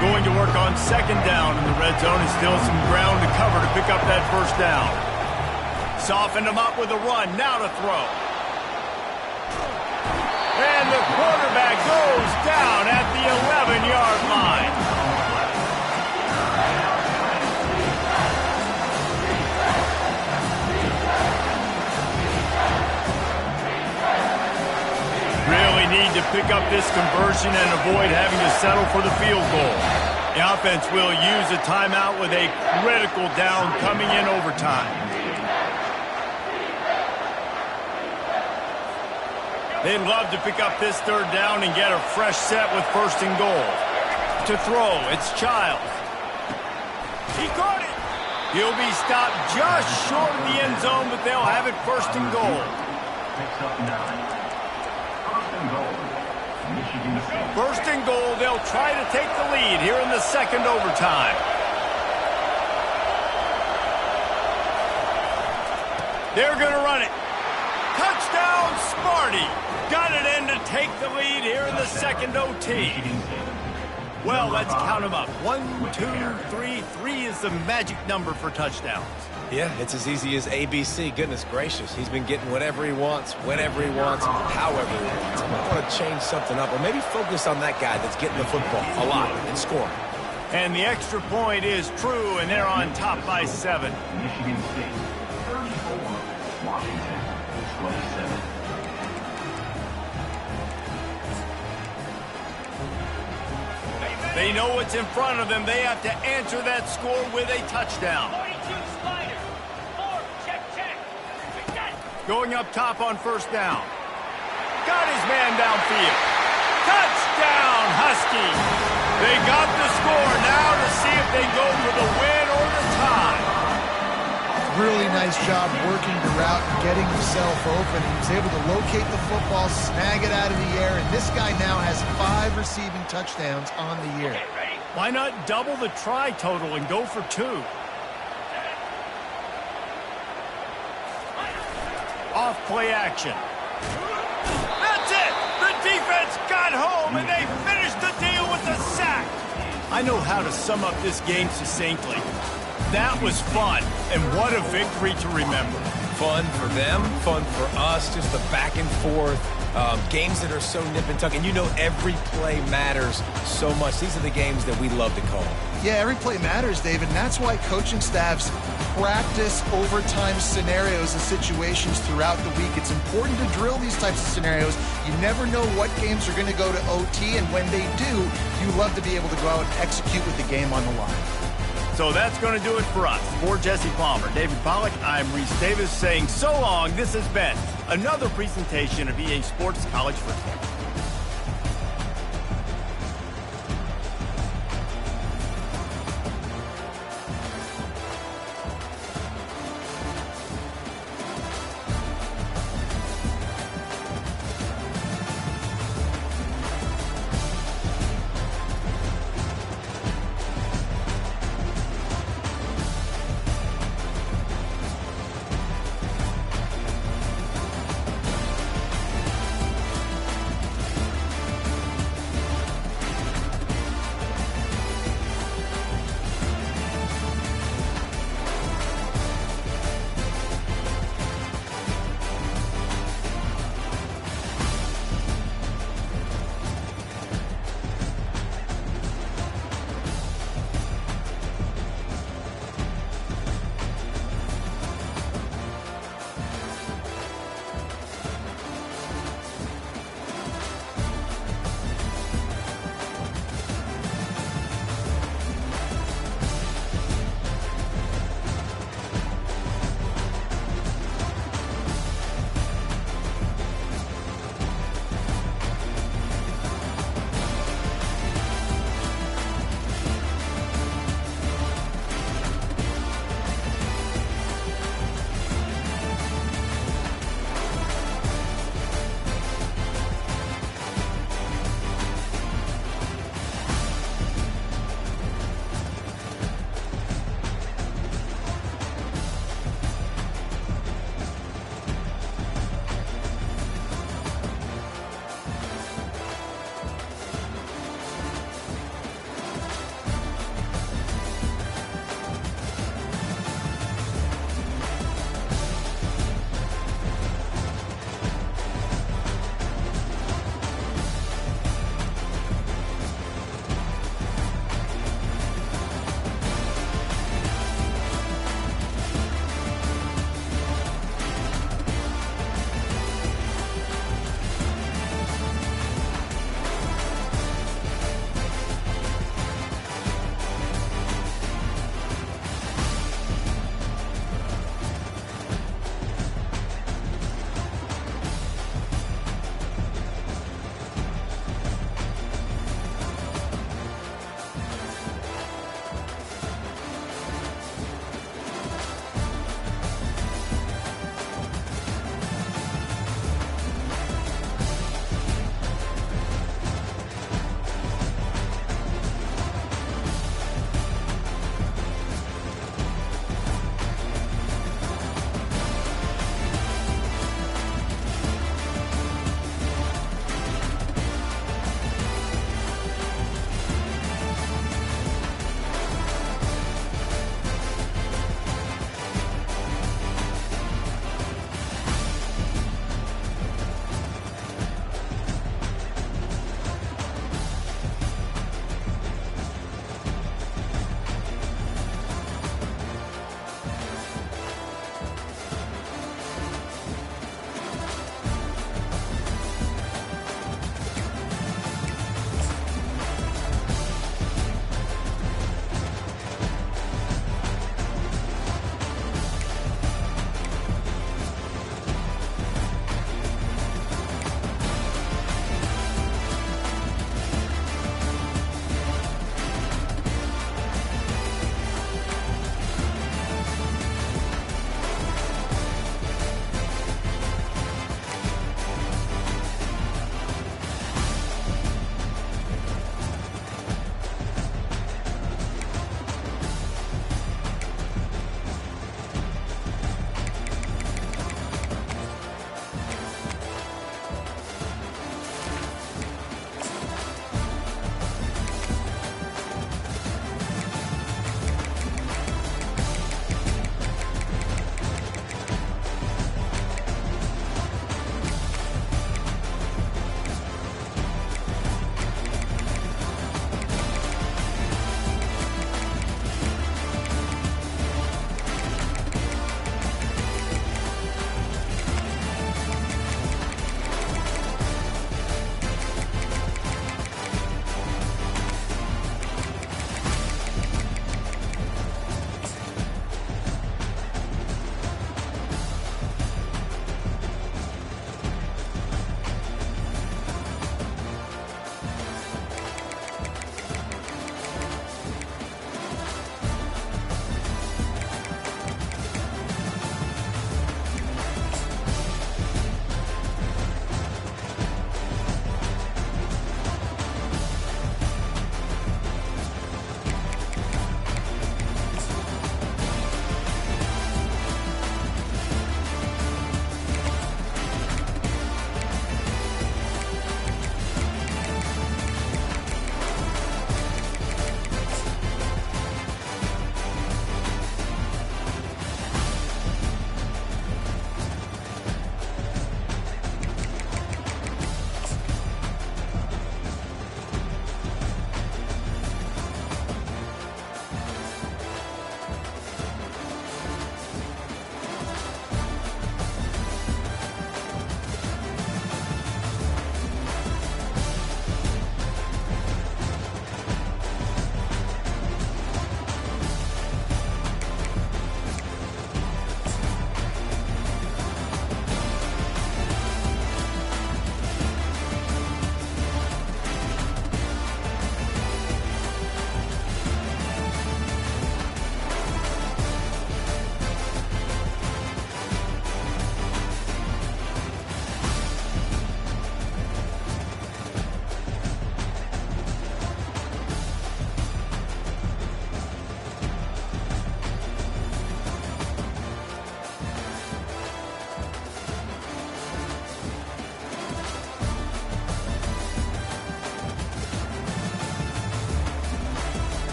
Speaker 1: Going to work on second down in the red zone, and still some ground to cover to pick up that first down. Softened him up with a run. Now to throw. And the quarterback goes down at the 11-yard line. Really need to pick up this conversion and avoid having to settle for the field goal. The offense will use a timeout with a critical down coming in overtime. They'd love to pick up this third down and get a fresh set with first and goal. To throw, it's Childs. He caught it. He'll be stopped just short of the end zone, but they'll have it first and goal.
Speaker 4: Picks up 9. First and goal. Michigan State.
Speaker 1: First and goal, they'll try to take the lead here in the second overtime. They're going to run it. Touchdown, Smarty. Got it in to take the lead here in the second OT. Well, let's count them up. 1, 2, 3. 3 is the magic number for touchdowns.
Speaker 2: Yeah, it's as easy as ABC. Goodness gracious. He's been getting whatever he wants, whenever he wants, however he wants. I might want to change something up or maybe focus on that guy that's getting the football a lot and scoring.
Speaker 1: And the extra point is true, and they're on top by 7.
Speaker 4: Michigan State 34, Washington 27.
Speaker 1: They know what's in front of them. They have to answer that score with a touchdown.
Speaker 6: 42 slider. 4, check.
Speaker 1: Going up top on first down. Got his man downfield. Touchdown, Huskies. They got the score now to see if they go for the win or the tie.
Speaker 3: Really nice job working the route and getting himself open. He was able to locate the football, snag it out of the air, and this guy now has 5 receiving touchdowns on the year.
Speaker 1: Why not double the try total and go for 2? Off play action. That's it! The defense got home and they finished the deal with the sack. I know how to sum up this game succinctly. That was fun, and what a victory to remember.
Speaker 2: Fun for them, fun for us, just the back and forth, games that are so nip and tuck. And you know every play matters so much. These are the games that we love to call.
Speaker 3: Yeah, every play matters, David, and that's why coaching staffs practice overtime scenarios and situations throughout the week. It's important to drill these types of scenarios. You never know what games are going to go to OT, and when they do, you love to be able to go out and execute with the game on the line.
Speaker 1: So that's going to do it for us. For Jesse Palmer, David Pollack, I'm Reese Davis saying so long. This has been another presentation of EA Sports College Football.